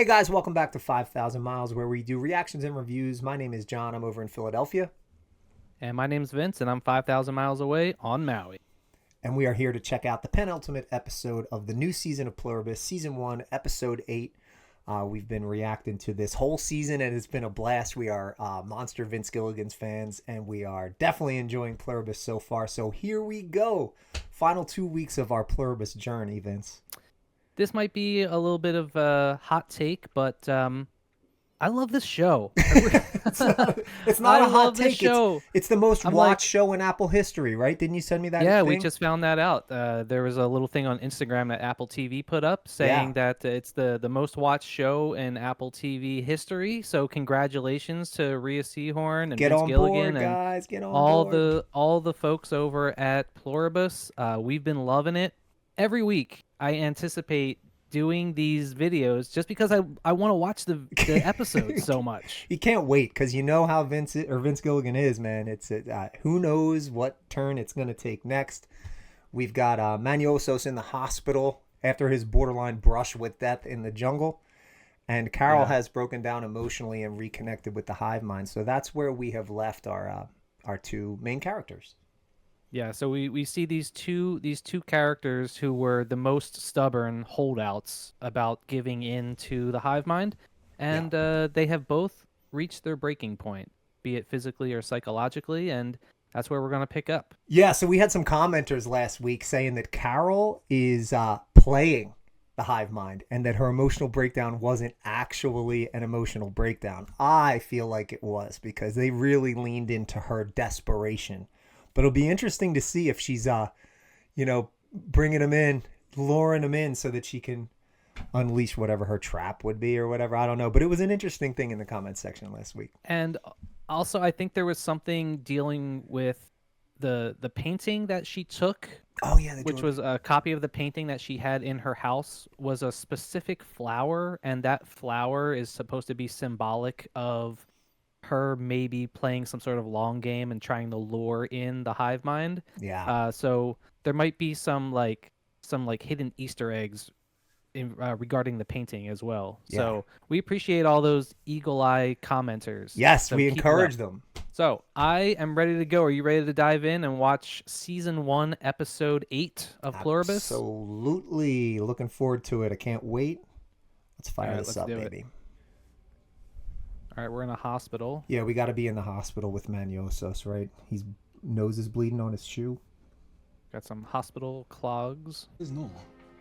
Hey guys, welcome back to 5,000 Miles, where we do reactions and reviews. My name is John. I'm over in Philadelphia, And my name's Vince, and I'm 5,000 miles away on Maui. and we are here to check out the penultimate episode of the new season of Pluribus, Season 1, Episode 8. We've been reacting to this whole season, and it's been a blast. We are monster Vince Gilligan's fans, and we are definitely enjoying Pluribus so far. So here we go. Final 2 weeks of our Pluribus journey, Vince. This might be a little bit of a hot take, but I love this show. it's not I a hot love this take. show. It's the most I'm watched like, show in Apple history, right? Didn't you send me that yeah, thing? we just found that out. There was a little thing on Instagram that Apple TV put up saying that it's the most watched show in Apple TV history. So congratulations to Rhea Seehorn and Get Vince on Gilligan board, and guys. Get on all board. the folks over at Pluribus. We've been loving it. Every week I anticipate doing these videos just because I want to watch the episodes so much. You can't wait because you know how Vince Gilligan is, man. It's who knows what turn it's gonna take next. We've got Manousos in the hospital after his borderline brush with death in the jungle, and Carol has broken down emotionally and reconnected with the hive mind. So that's where we have left our two main characters. Yeah, so we see these two characters who were the most stubborn holdouts about giving in to the hive mind, and they have both reached their breaking point, be it physically or psychologically, and that's where we're gonna pick up. Yeah, so we had some commenters last week saying that Carol is playing the hive mind and that her emotional breakdown wasn't actually an emotional breakdown. I feel like it was because they really leaned into her desperation. But it'll be interesting to see if she's, bringing him in, luring him in so that she can unleash whatever her trap would be or whatever. I don't know. But it was an interesting thing in the comments section last week. And also, I think there was something dealing with the painting that she took. Oh, yeah. Which was a copy of the painting that she had in her house, was a specific flower, and that flower is supposed to be symbolic of her maybe playing some sort of long game and trying to lure in the hive mind. Yeah. So there might be some hidden Easter eggs regarding the painting as well. Yeah. So we appreciate all those eagle eye commenters. Yes, so we encourage them. So I am ready to go. Are you ready to dive in and watch Season 1, Episode 8 of Pluribus? Absolutely. Looking forward to it. I can't wait. Let's fire this up, baby. All right, we're in a hospital. Yeah, we got to be in the hospital with Manousos, right? His nose is bleeding on his shoe. Got some hospital clogs. No,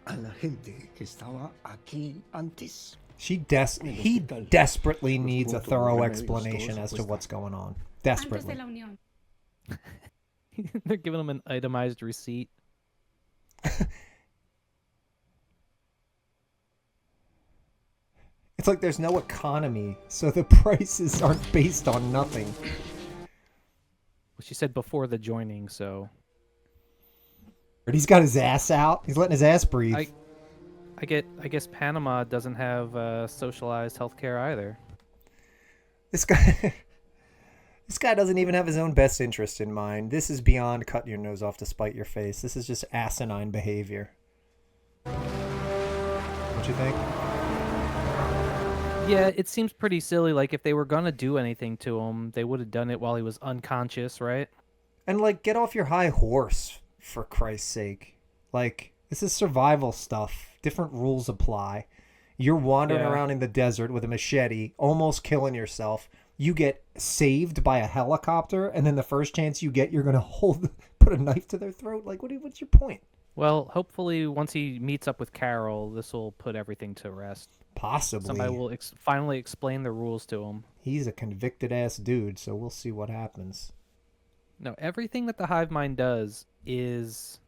a la gente que estaba aquí antes. He desperately needs a thorough explanation as to what's going on. Desperately. They're giving him an itemized receipt. It's like there's no economy, so the prices aren't based on nothing. Well, she said before the joining, so... But he's got his ass out. He's letting his ass breathe. I guess Panama doesn't have socialized healthcare either. This guy... This guy doesn't even have his own best interest in mind. This is beyond cutting your nose off to spite your face. This is just asinine behavior. Don't you think? Yeah, it seems pretty silly. Like, if they were gonna do anything to him, they would have done it while he was unconscious, right? And, like, get off your high horse, for Christ's sake. Like, this is survival stuff. Different rules apply. You're wandering around in the desert with a machete, almost killing yourself. You get saved by a helicopter, and then the first chance you get, you're going to put a knife to their throat? Like, what's your point? Well, hopefully, once he meets up with Carol, this will put everything to rest. Possibly. Somebody will finally explain the rules to him. He's a convicted-ass dude, so we'll see what happens. No, everything that the hive mind does is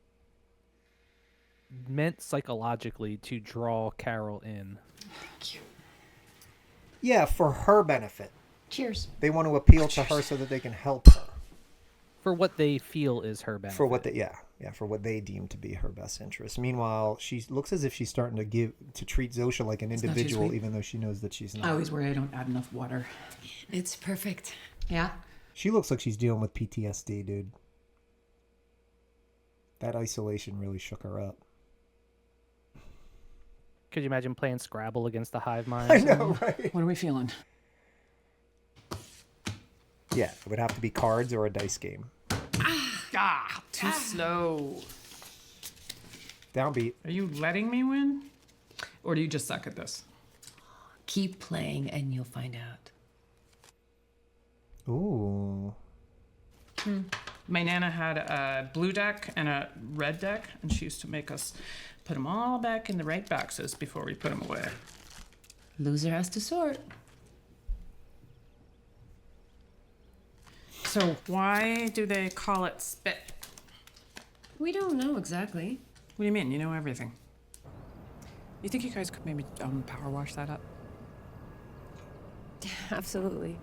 meant psychologically to draw Carol in. Thank you. Yeah, for her benefit. Cheers. They want to appeal to her so that they can help her. For what they feel is her benefit. For what they deem to be her best interest. Meanwhile, she looks as if she's starting to treat Zosha like an individual, even though she knows that she's not. I always worry I don't add enough water. It's perfect. Yeah? She looks like she's dealing with PTSD, dude. That isolation really shook her up. Could you imagine playing Scrabble against the hive mind? I know, right? What are we feeling? Yeah, it would have to be cards or a dice game. Too slow. Downbeat. Are you letting me win? Or do you just suck at this? Keep playing and you'll find out. Ooh. My Nana had a blue deck and a red deck, and she used to make us put them all back in the right boxes before we put them away. Loser has to sort. So why do they call it spit? We don't know exactly. What do you mean? You know everything. You think you guys could maybe power wash that up? Absolutely.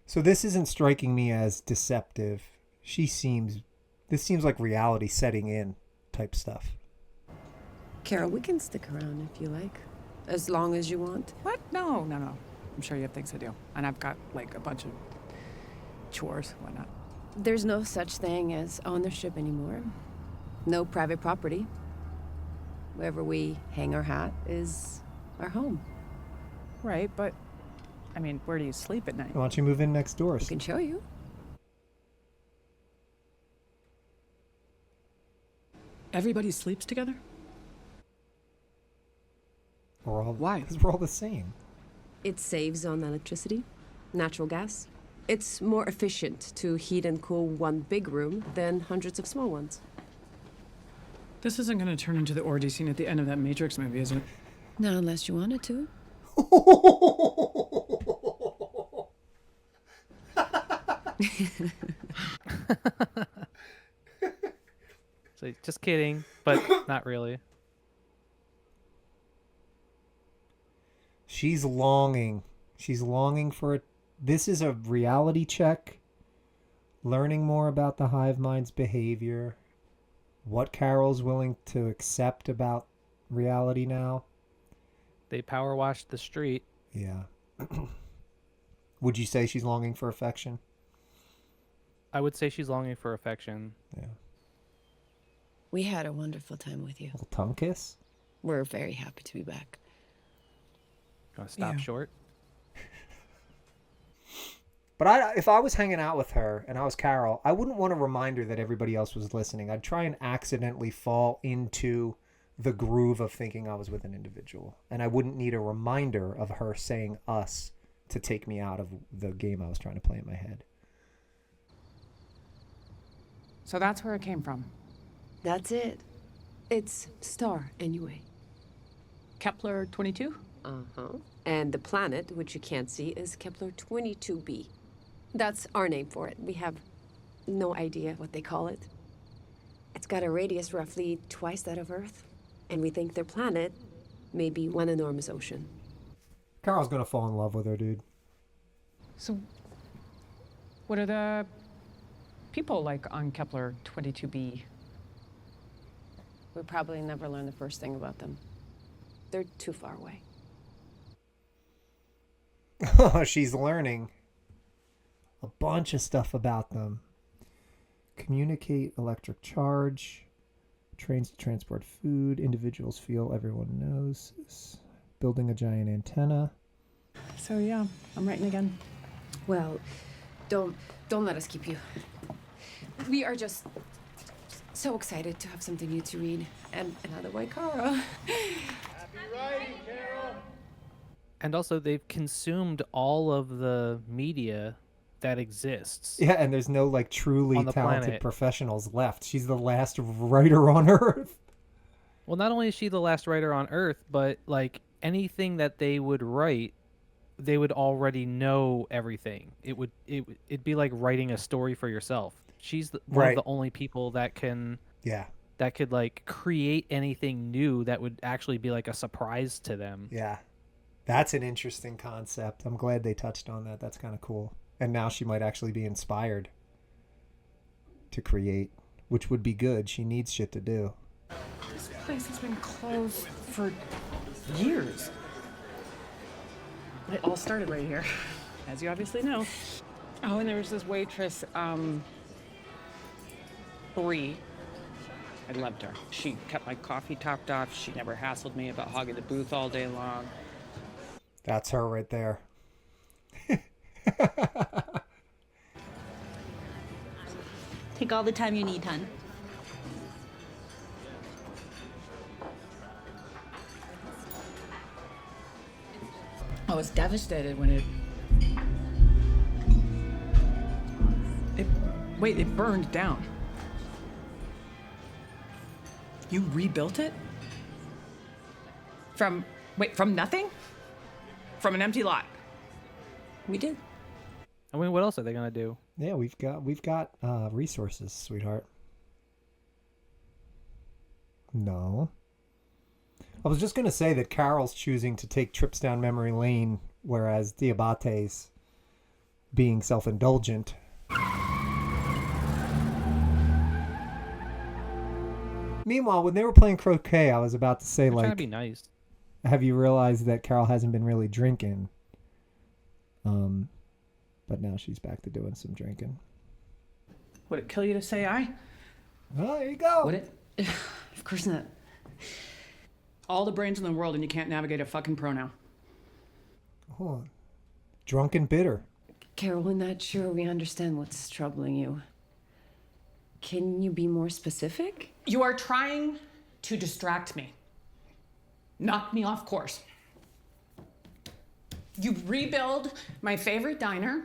So this isn't striking me as deceptive. This seems like reality setting in type stuff. Carol, we can stick around if you like. As long as you want. What? No. I'm sure you have things to do. And I've got, like, a bunch of chores, whatnot. There's no such thing as ownership anymore. No private property. Wherever we hang our hat is our home. Right, but, I mean, where do you sleep at night? Why don't you move in next door? I can show you. Everybody sleeps together? Why? Because we're all the same. It saves on electricity, natural gas. It's more efficient to heat and cool one big room than hundreds of small ones. This isn't going to turn into the orgy scene at the end of that Matrix movie, is it? Not unless you wanted to. So just kidding, but not really. She's longing. She's longing for it. This is a reality check. Learning more about the hive mind's behavior. What Carol's willing to accept about reality now. They power washed the street. Yeah. Would you say she's longing for affection? I would say she's longing for affection. Yeah. We had a wonderful time with you. A little tongue kiss? We're very happy to be back. Gonna stop Yeah. short. But if I was hanging out with her and I was Carol, I wouldn't want a reminder that everybody else was listening. I'd try and accidentally fall into the groove of thinking I was with an individual. And I wouldn't need a reminder of her saying us to take me out of the game I was trying to play in my head. So that's where it came from. That's it. It's star, anyway. Kepler 22? Uh-huh. And the planet, which you can't see, is Kepler 22b. That's our name for it. We have no idea what they call it. It's got a radius roughly twice that of Earth. And we think their planet may be one enormous ocean. Carol's going to fall in love with her, dude. So, what are the people like on Kepler 22b? We'll probably never learn the first thing about them. They're too far away. She's learning a bunch of stuff about them. Communicate electric charge. Trains to transport food. Individuals feel everyone knows. Building a giant antenna. So yeah, I'm writing again. Well, don't let us keep you. We are just so excited to have something new to read. And another Waikara. And also, they've consumed all of the media that exists. Yeah, and there's no like truly On the talented planet. professionals left. She's the last writer on Earth. Well, not only is she the last writer on Earth, but like anything that they would write, they would already know everything. It'd be like writing a story for yourself. She's one Right. of the only people that can Yeah, that could like create anything new that would actually be like a surprise to them. yeah. That's an interesting concept. I'm glad they touched on that. That's kind of cool. And now she might actually be inspired to create, which would be good. She needs shit to do. This place has been closed for years. It all started right here, as you obviously know. Oh, and there was this waitress, Bree. I loved her. She kept my coffee topped off. She never hassled me about hogging the booth all day long. That's her right there. Take all the time you need, hon. I was devastated when it burned down. You rebuilt it? From nothing? From an empty lot? We did. I mean, what else are they gonna do? Yeah, we've got resources, sweetheart. No. I was just gonna say that Carol's choosing to take trips down memory lane, whereas Diabate's being self-indulgent. Meanwhile, when they were playing croquet, I was about to say, I'm trying to like, be nice. have you realized that Carol hasn't been really drinking? But now she's back to doing some drinking. Would it kill you to say I? Oh, there you go. Would it? Of course not. All the brains in the world and you can't navigate a fucking pronoun. Oh, drunk and bitter. Carol, we're not sure we understand what's troubling you. Can you be more specific? You are trying to distract me. Knock me off course. You rebuild my favorite diner.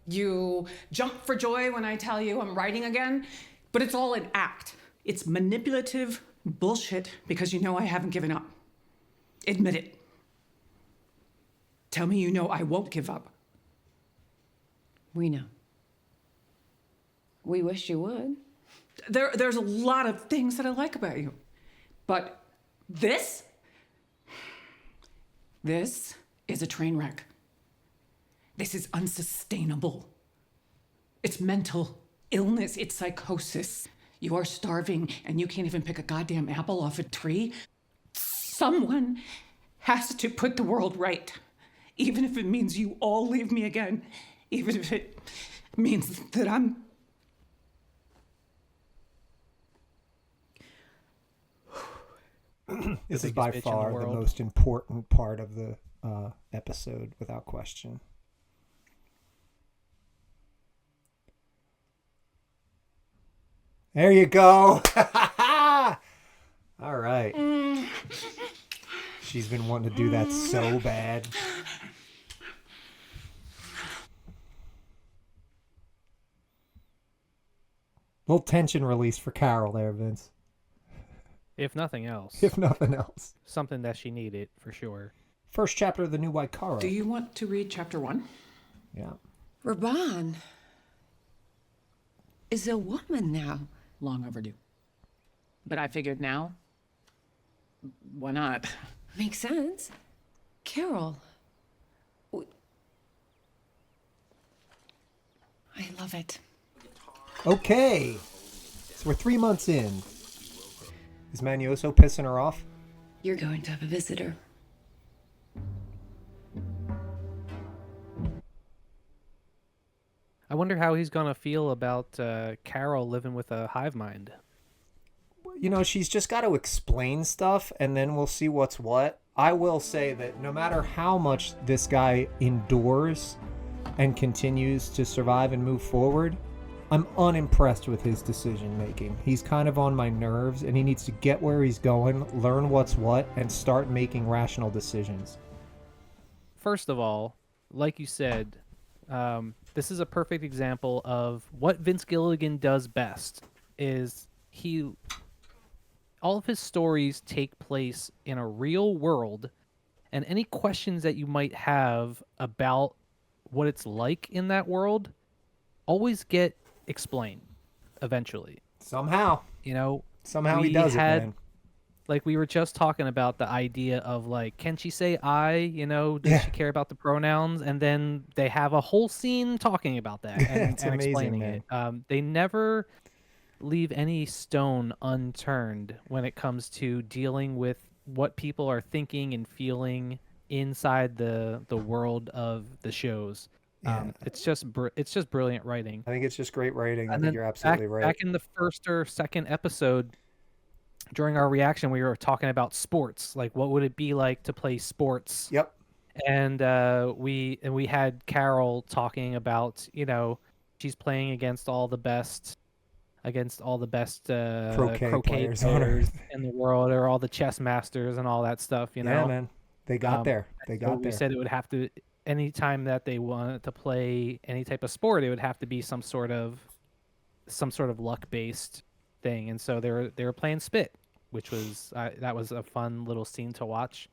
You jump for joy when I tell you I'm writing again. But it's all an act. It's manipulative bullshit because you know I haven't given up. Admit it. Tell me you know I won't give up. We know. We wish you would. There's a lot of things that I like about you. But this is a train wreck. This is unsustainable. It's mental illness. It's psychosis. You are starving and you can't even pick a goddamn apple off a tree. Someone has to put the world right. Even if it means you all leave me again. Even if it means that I'm... This is biggest by bitch in the far the world. most important part of the episode, without question. There you go. All right. She's been wanting to do that so bad. Little tension release for Carol there, Vince. If nothing else, If nothing else. something that she needed for sure. First chapter of the new Waikara. Do you want to read chapter 1? Yeah. Raban is a woman now. Long overdue. But I figured now, why not? Makes sense. Carol. I love it. Okay. So we're 3 months in. Is Manousos pissing her off? You're going to have a visitor. I wonder how he's gonna feel about Carol living with a hive mind. You know, she's just got to explain stuff, and then we'll see what's what. I will say that no matter how much this guy endures and continues to survive and move forward, I'm unimpressed with his decision making. He's kind of on my nerves, and he needs to get where he's going, learn what's what, and start making rational decisions. First of all, like you said, this is a perfect example of what Vince Gilligan does best. Is all of his stories take place in a real world, and any questions that you might have about what it's like in that world always get explained eventually. Somehow. Somehow he does it, man. Like, we were just talking about the idea of, like, can she say I? Does she care about the pronouns? And then they have a whole scene talking about that and, It's and amazing, explaining man. it. They never leave any stone unturned when it comes to dealing with what people are thinking and feeling inside the world of the shows. It's just brilliant writing. I think it's just great writing. I And think then you're absolutely right. back in the first or second episode, during our reaction, we were talking about sports. Like, what would it be like to play sports? Yep. And we had Carol talking about, she's playing against all the best Croquet players on players Earth. in the world, or all the chess masters and all that stuff. Yeah, man. They got there. They So got we there. said it would have to, anytime that they wanted to play any type of sport, it would have to be some sort of luck based thing. And so they were playing Spit, which was that was a fun little scene to watch.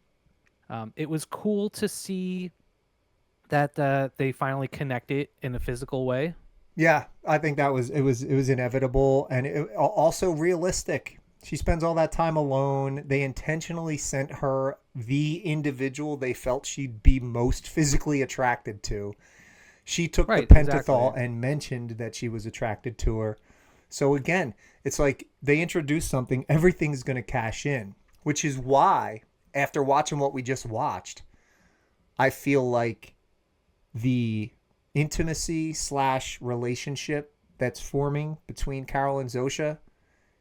It was cool to see that they finally connected in a physical way. Yeah, I think it was inevitable, and also realistic. She spends all that time alone. They intentionally sent her the individual they felt she'd be most physically attracted to. She took the pentothal exactly. and mentioned that she was attracted to her. So again, it's like they introduced something, everything's going to cash in, which is why, after watching what we just watched, I feel like the intimacy / relationship that's forming between Carol and Zosha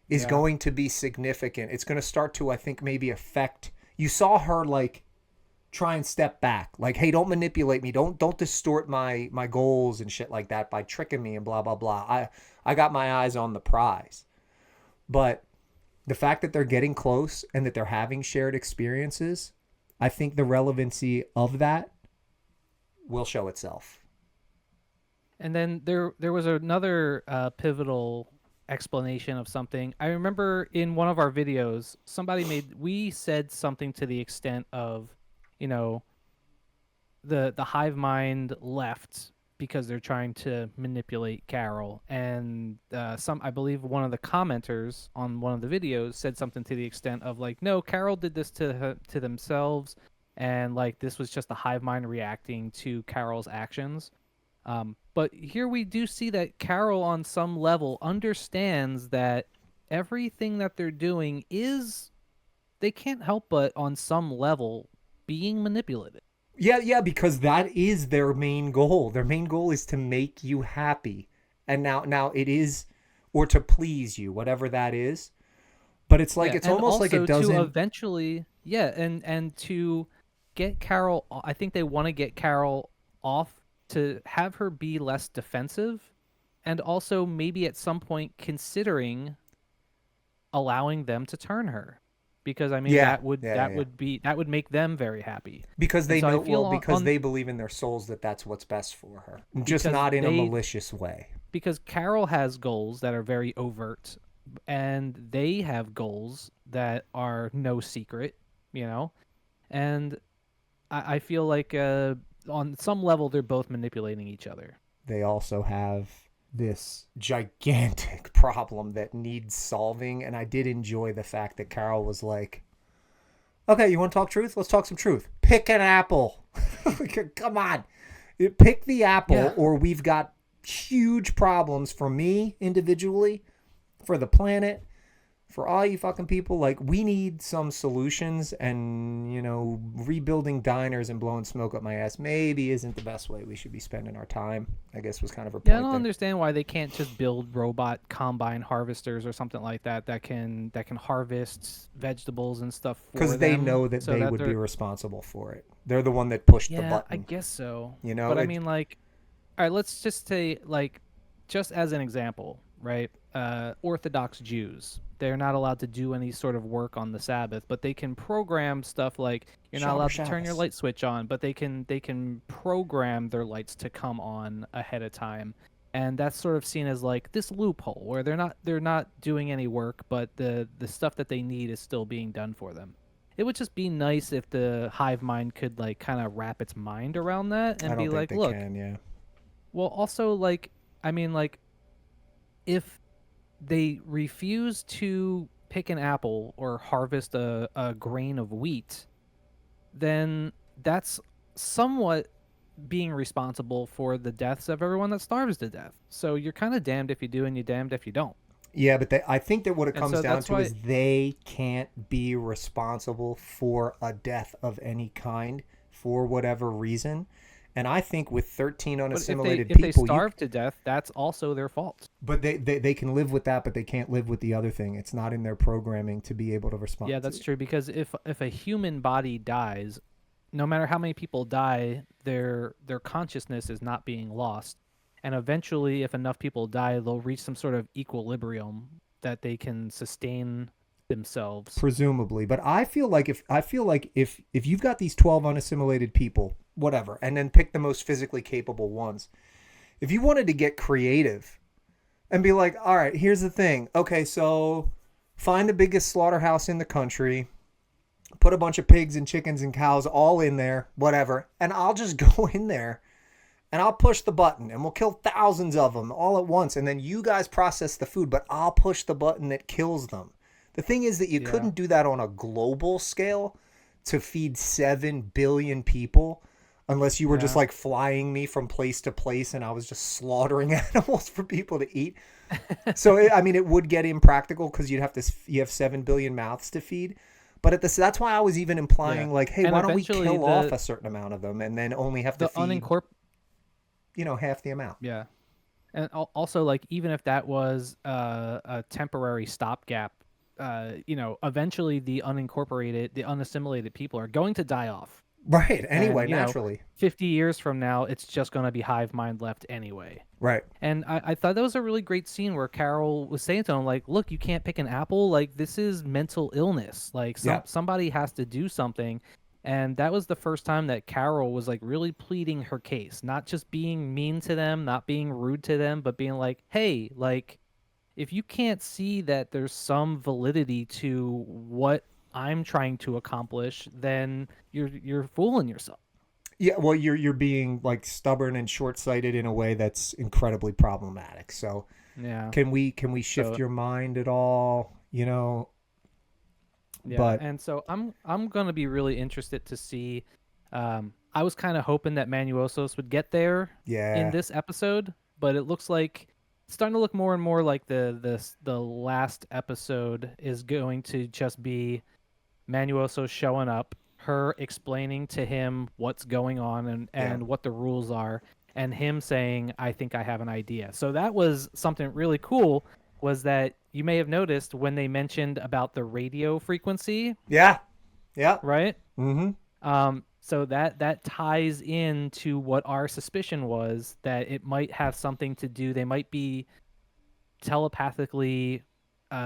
is going to be significant. It's going to start to, I think, maybe affect. You saw her like try and step back, like, hey, don't manipulate me, don't distort my goals and shit like that by tricking me and blah blah blah. I got my eyes on the prize. But the fact that they're getting close and that they're having shared experiences, I think the relevancy of that will show itself. And then there was another pivotal explanation of something. I remember in one of our videos, we said something to the extent of, the hive mind left because they're trying to manipulate Carol, and I believe one of the commenters on one of the videos said something to the extent of like, no, Carol did this to themselves, and like this was just the hive mind reacting to Carol's actions. But here we do see that Carol on some level understands that everything that they're doing they can't help but on some level being manipulated. Yeah, because that is their main goal. Their main goal is to make you happy. And now it is, or to please you, whatever that is. But it's like, it's almost like it doesn't. To eventually, and to get Carol, I think they want to get Carol off to have her be less defensive, and also maybe at some point considering allowing them to turn her, because I mean that would make them very happy, because they so know because they believe in their souls that that's what's best for her, just not in a malicious way. Because Carol has goals that are very overt, and they have goals that are no secret, and I feel like on some level they're both manipulating each other. They also have this gigantic problem that needs solving, and I did enjoy the fact that Carol was like, okay, you want to talk truth? Let's talk some truth. Pick an apple. Come on. Pick the apple, or we've got huge problems for me individually, for the planet, for all you fucking people. Like, we need some solutions, and rebuilding diners and blowing smoke up my ass maybe isn't the best way we should be spending our time, I guess, was kind of her point. I don't understand why they can't just build robot combine harvesters or something like that can harvest vegetables and stuff for them, because they know that they would be responsible for it. They're the one that pushed the button. I guess so. But I mean, like, all right, let's just say, like, just as an example, right? Orthodox Jews, they're not allowed to do any sort of work on the Sabbath, but they can program stuff like you're not allowed to turn your light switch on, but they can program their lights to come on ahead of time. And that's sort of seen as like this loophole where they're not doing any work, but the stuff that they need is still being done for them. It would just be nice if the hive mind could like kind of wrap its mind around that and be like, look, well, also, like, I mean, like, if they refuse to pick an apple or harvest a grain of wheat, then that's somewhat being responsible for the deaths of everyone that starves to death. So you're kind of damned if you do and you're damned if you don't. Yeah, but I think that what it comes down to is they can't be responsible for a death of any kind for whatever reason. And I think with 13 But unassimilated if they people, starve to death, that's also their fault. but they can live with that, but they can't live with the other thing. It's not in their programming to be able to respond. Yeah, that's true, because if a human body dies, no matter how many people die, their consciousness is not being lost. And eventually, if enough people die, they'll reach some sort of equilibrium that they can sustain themselves. Presumably. But I feel like if you've got these 12 unassimilated people, whatever, and then pick the most physically capable ones, if you wanted to get creative and be like, all right, here's the thing. Okay, so find the biggest slaughterhouse in the country, put a bunch of pigs and chickens and cows all in there, whatever, and I'll just go in there and I'll push the button and we'll kill thousands of them all at once, and then you guys process the food, but I'll push the button that kills them. The thing is that you couldn't do that on a global scale to feed 7 billion people unless you were just like flying me from place to place and I was just slaughtering animals for people to eat. So, it would get impractical because you have 7 billion mouths to feed. But that's why I was even implying like, hey, and why don't we kill off a certain amount of them and then only have to feed, half the amount. Yeah. And also, like, even if that was a temporary stopgap, eventually the unassimilated people are going to die off. Right. Anyway, and, naturally. 50 years from now, it's just going to be hive mind left anyway. Right. And I thought that was a really great scene where Carol was saying to him, like, look, you can't pick an apple. Like, this is mental illness. Like, somebody has to do something. And that was the first time that Carol was, like, really pleading her case. Not just being mean to them, not being rude to them, but being like, hey, like, if you can't see that there's some validity to what I'm trying to accomplish, then you're fooling yourself. Yeah, well, you're being like stubborn and short-sighted in a way that's incredibly problematic. So, yeah, can we shift your mind at all? Yeah, but and so I'm gonna be really interested to see. I was kind of hoping that Manousos would get there in this episode, but it looks like it's starting to look more and more like the last episode is going to just be Manousos showing up, her explaining to him what's going on and what the rules are, and him saying, I think I have an idea. So that was something really cool, was that you may have noticed when they mentioned about the radio frequency. Yeah. Right? Mm-hmm. So that ties into what our suspicion was, that it might have something to do. They might be telepathically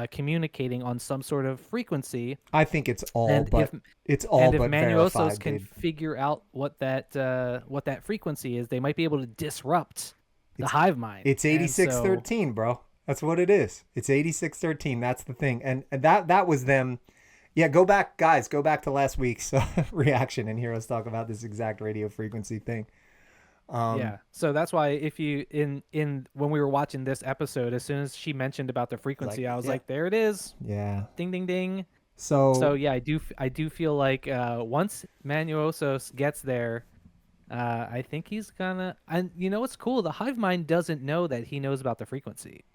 communicating on some sort of frequency. I think it's all and but if Manousos can figure out what that frequency is, they might be able to disrupt the hive mind. It's 8613, bro. That's what it is. It's 8613. That's the thing. And that was them. Yeah, go back to last week's reaction and hear us talk about this exact radio frequency thing. So that's why if you in when we were watching this episode, as soon as she mentioned about the frequency, I was like, there it is. Yeah. Ding ding ding. So yeah, I do feel like once Manousos gets there, I think he's gonna. And you know what's cool? The hive mind doesn't know that he knows about the frequency.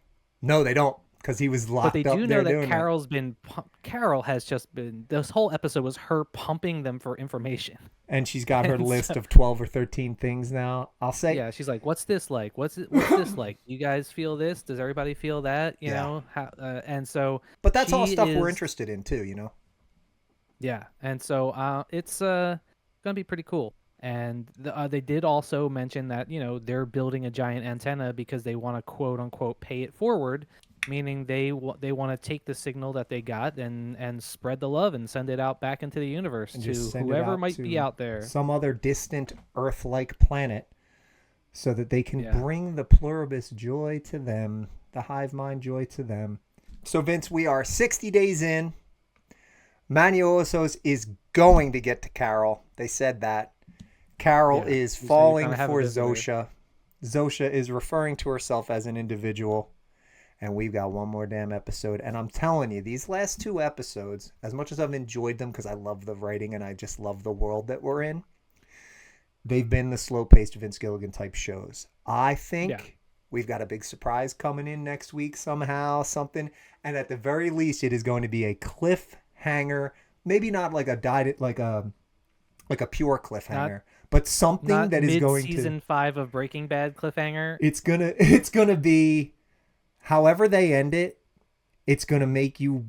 No, they don't, because he was locked up. But they do know that Carol Carol has just been. This whole episode was her pumping them for information. And she's got her list of 12 or 13 things now. I'll say. Yeah, she's like, "What's this like? What's this like? You guys feel this? Does everybody feel that? You know how?" And so. But that's all stuff we're interested in too, you know. Yeah, and so it's gonna be pretty cool. And they did also mention that they're building a giant antenna because they want to quote unquote pay it forward, meaning they want to take the signal that they got and spread the love and send it out back into the universe to whoever might be out there, some other distant Earth-like planet, so that they can bring the Pluribus joy to them, the hive mind joy to them. So Vince, we are 60 days in. Manousos is going to get to Carol. They said that. Carol is falling for Zosha. Zosha is referring to herself as an individual. And we've got one more damn episode. And I'm telling you, these last 2 episodes, as much as I've enjoyed them because I love the writing and I just love the world that we're in, they've been the slow-paced Vince Gilligan type shows. I think we've got a big surprise coming in next week somehow, something. And at the very least, it is going to be a cliffhanger. Maybe not like a pure cliffhanger, but something Not that is going mid-season to 5 of Breaking Bad cliffhanger. it's gonna be however they end it, it's gonna make you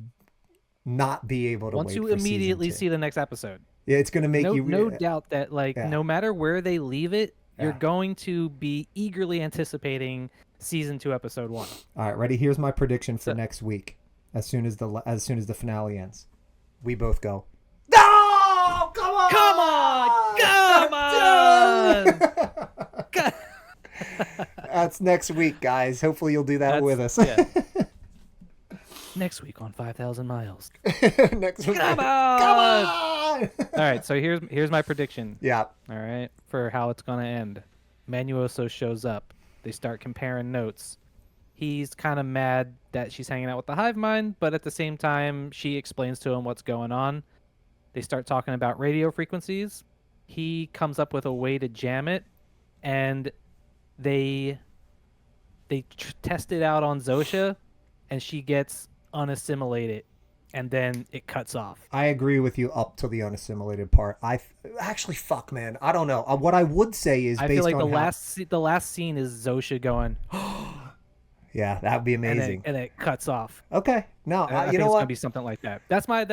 not be able to Want wait to for immediately season 2. see the next episode. Yeah, it's gonna make you No doubt that Yeah. no matter where they leave it, you're Yeah. going to be eagerly anticipating season 2, episode 1. All right, ready? Here's my prediction for So- next week. As soon as the finale ends, we both go. No! Come on! Come on! Dude! That's next week, guys. Hopefully you'll do that with us. Yeah. Next week on 5,000 Miles. Next week. Come Come on! on! All right, so here's my prediction. Yeah. All right, for how it's gonna end. Manousos shows up. They start comparing notes. He's kind of mad that she's hanging out with the hive mind, but at the same time, she explains to him what's going on. They start talking about radio frequencies. He comes up with a way to jam it, and they test it out on Zosha, and she gets unassimilated, and then it cuts off. I agree with you up to the unassimilated part. Actually, fuck, man. I don't know. What I would say is I based feel like on the last scene is Zosha going, yeah, that would be amazing. and then it cuts off. Okay. No, I you think know it's what? gonna be something like that. That's my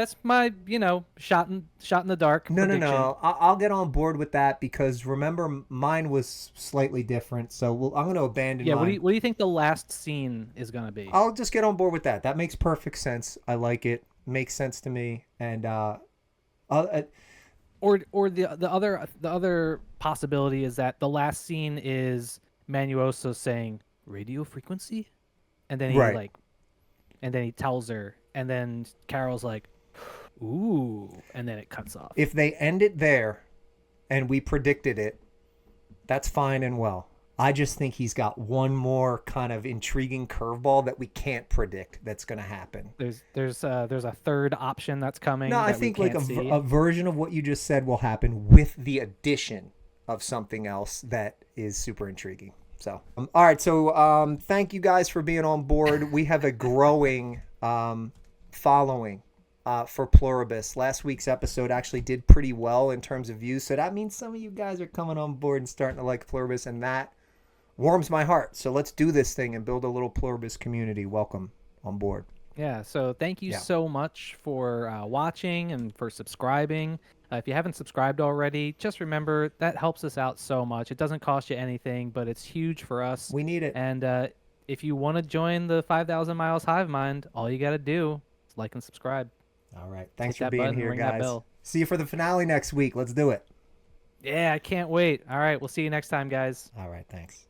shot in the dark. No. prediction. I'll get on board with that because remember, mine was slightly different. So I'm going to abandon Yeah, mine. what do you think the last scene is gonna be? I'll just get on board with that. That makes perfect sense. I like it. Makes sense to me. And Or the other possibility is that the last scene is Manousos saying radio frequency, and then Right. and then he tells her, and then Carol's like, ooh, and then it cuts off. if they end it there and we predicted it, that's fine and well. I just think he's got one more kind of intriguing curveball that we can't predict that's going to happen. There's a third option that's coming. No, I that we think like can't see. a version of what you just said will happen with the addition of something else that is super intriguing. So, all right. So, thank you guys for being on board. We have a growing following for Pluribus. Last week's episode actually did pretty well in terms of views. So that means some of you guys are coming on board and starting to like Pluribus, and that warms my heart. So let's do this thing and build a little Pluribus community. Welcome on board. Yeah, so thank you so much for watching and for subscribing. If you haven't subscribed already, just remember that helps us out so much. It doesn't cost you anything, but it's huge for us. We need it. And if you want to join the 5,000 Miles Hive Mind, all you got to do is like and subscribe. All right. Thanks Hit for that being button, here, ring that guys. bell. See you for the finale next week. Let's do it. Yeah, I can't wait. All right, we'll see you next time, guys. All right. Thanks.